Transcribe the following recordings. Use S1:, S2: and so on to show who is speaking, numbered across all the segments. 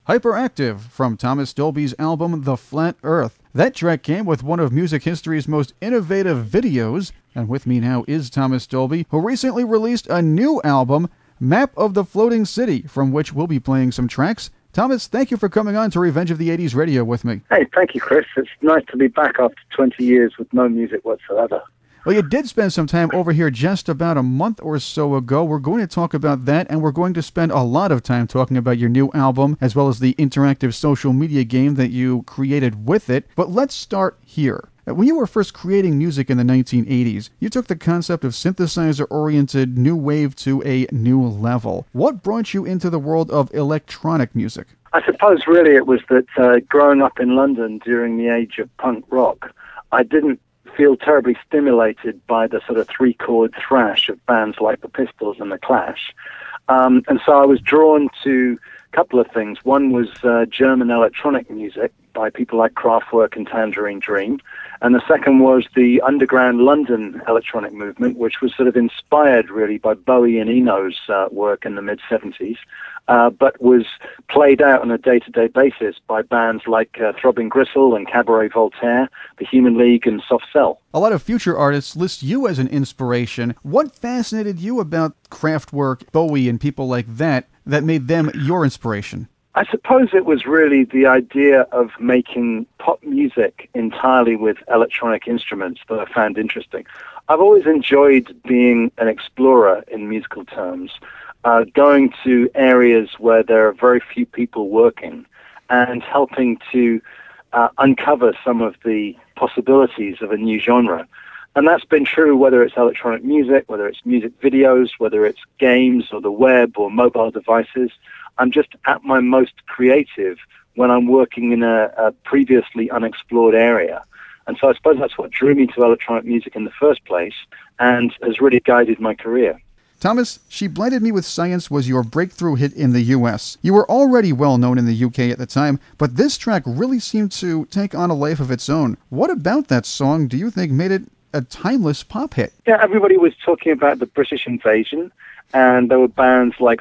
S1: Hyperactive from Thomas Dolby's album The Flat Earth. That track came with one of music history's most innovative videos, and with me now is Thomas Dolby, who recently released a new album, Map of the Floating City, from which we'll be playing some tracks. Thomas, thank you for coming on to Revenge of the 80s Radio with me.
S2: Hey, thank you, Chris. It's nice to be back after 20 years with no music whatsoever.
S1: Well, you did spend some time over here just about a month or so ago. We're going to talk about that, and we're going to spend a lot of time talking about your new album, as well as the interactive social media game that you created with it. But let's start here. When you were first creating music in the 1980s, you took the concept of synthesizer-oriented new wave to a new level. What brought you into the world of electronic music?
S2: I suppose really it was that growing up in London during the age of punk rock, I didn't feel terribly stimulated by the sort of three-chord thrash of bands like the Pistols and the Clash. And so I was drawn to a couple of things. One was German electronic music by people like Kraftwerk and Tangerine Dream. And the second was the underground London electronic movement, which was sort of inspired really by Bowie and Eno's work in the mid-70s, but was played out on a day-to-day basis by bands like Throbbing Gristle and Cabaret Voltaire, The Human League and Soft Cell.
S1: A lot of future artists list you as an inspiration. What fascinated you about Kraftwerk, Bowie, and people like that made them your inspiration?
S2: I suppose it was really the idea of making pop music entirely with electronic instruments that I found interesting. I've always enjoyed being an explorer in musical terms, going to areas where there are very few people working and helping to uncover some of the possibilities of a new genre. And that's been true whether it's electronic music, whether it's music videos, whether it's games or the web or mobile devices. I'm just at my most creative when I'm working in a previously unexplored area. And so I suppose that's what drew me to electronic music in the first place and has really guided my career.
S1: Thomas, She Blinded Me with Science was your breakthrough hit in the U.S. You were already well known in the U.K. at the time, but this track really seemed to take on a life of its own. What about that song do you think made it a timeless pop hit?
S2: Yeah, everybody was talking about the British invasion, and there were bands like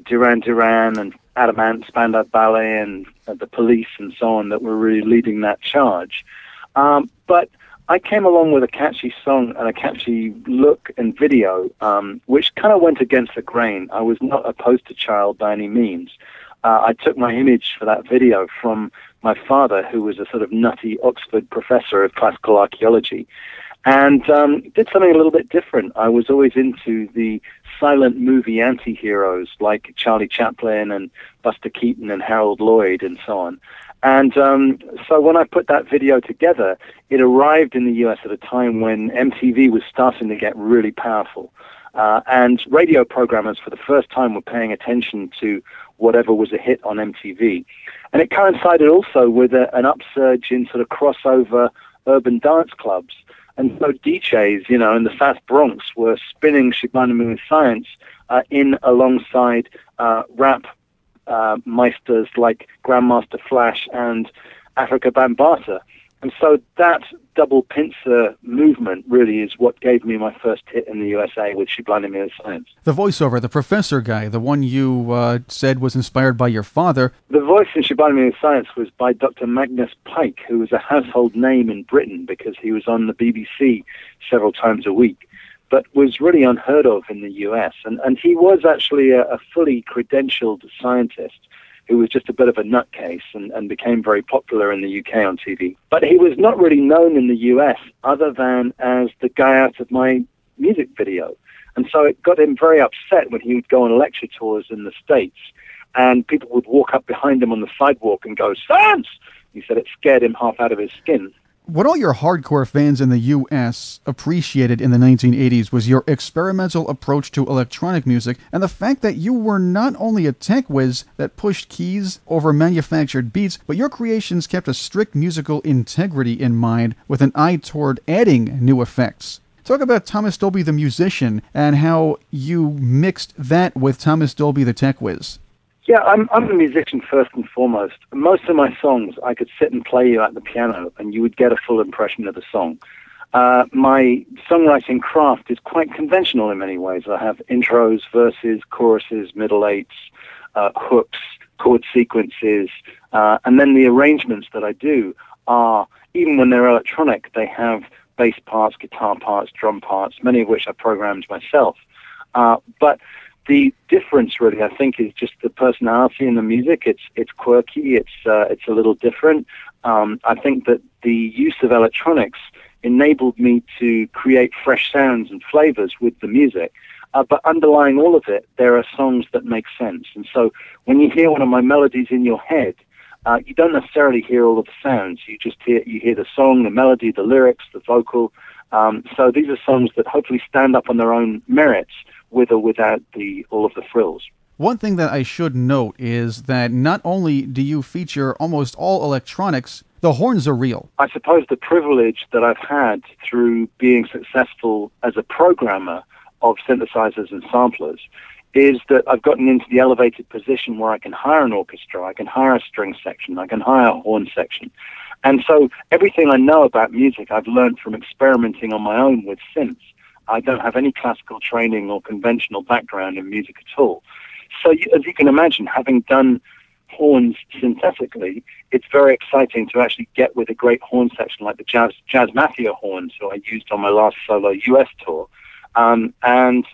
S2: Duran Duran and Adamant, Spandau Ballet, and the Police and so on that were really leading that charge. But I came along with a catchy song and a catchy look and video, which kind of went against the grain. I was not a poster child by any means. I took my image for that video from my father, who was a sort of nutty Oxford professor of classical archaeology, and did something a little bit different. I was always into the silent movie anti-heroes like Charlie Chaplin and Buster Keaton and Harold Lloyd and so on. And so when I put that video together, it arrived in the US at a time when MTV was starting to get really powerful. And radio programmers for the first time were paying attention to whatever was a hit on MTV. And it coincided also with an upsurge in sort of crossover urban dance clubs. And so DJs, in the South Bronx were spinning She Blinded Me with Science in alongside rap meisters like Grandmaster Flash and Africa Bambaataa. And so that double pincer movement really is what gave me my first hit in the USA with She Blinded Me with Science.
S1: The voiceover, the professor guy, the one you said was inspired by your father.
S2: The voice in She Blinded Me with Science was by Dr. Magnus Pyke, who was a household name in Britain because he was on the BBC several times a week, but was really unheard of in the US. And he was actually a fully credentialed scientist who was just a bit of a nutcase and became very popular in the UK on TV. But he was not really known in the US other than as the guy out of my music video. And so it got him very upset when he would go on lecture tours in the States and people would walk up behind him on the sidewalk and go, "Science!" He said it scared him half out of his skin.
S1: What all your hardcore fans in the U.S. appreciated in the 1980s was your experimental approach to electronic music and the fact that you were not only a tech whiz that pushed keys over manufactured beats, but your creations kept a strict musical integrity in mind with an eye toward adding new effects. Talk about Thomas Dolby the musician and how you mixed that with Thomas Dolby the tech whiz.
S2: Yeah, I'm a musician first and foremost. Most of my songs, I could sit and play you at the piano and you would get a full impression of the song. My songwriting craft is quite conventional in many ways. I have intros, verses, choruses, middle eights, hooks, chord sequences, and then the arrangements that I do are, even when they're electronic, they have bass parts, guitar parts, drum parts, many of which I programmed myself. But the difference, really, I think, is just the personality in the music. It's quirky. It's a little different. I think that the use of electronics enabled me to create fresh sounds and flavors with the music. But underlying all of it, there are songs that make sense. And so when you hear one of my melodies in your head, you don't necessarily hear all of the sounds. You just hear the song, the melody, the lyrics, the vocal. So these are songs that hopefully stand up on their own merits, with or without all of the frills.
S1: One thing that I should note is that not only do you feature almost all electronics, the horns are real.
S2: I suppose the privilege that I've had through being successful as a programmer of synthesizers and samplers is that I've gotten into the elevated position where I can hire an orchestra, I can hire a string section, I can hire a horn section. And so everything I know about music I've learned from experimenting on my own with synths. I don't have any classical training or conventional background in music at all. So as you can imagine, having done horns synthetically, it's very exciting to actually get with a great horn section like the Jazz Mafia horns who I used on my last solo US tour. And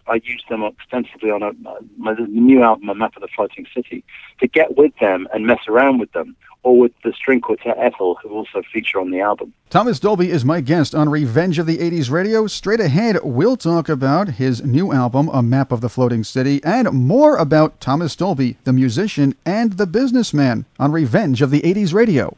S2: I used them extensively on the new album, A Map of the Floating City, to get with them and mess around with them, or with the string quartet Ethel, who also feature on the album.
S1: Thomas Dolby is my guest on Revenge of the 80s Radio. Straight ahead, we'll talk about his new album, A Map of the Floating City, and more about Thomas Dolby, the musician and the businessman, on Revenge of the 80s Radio.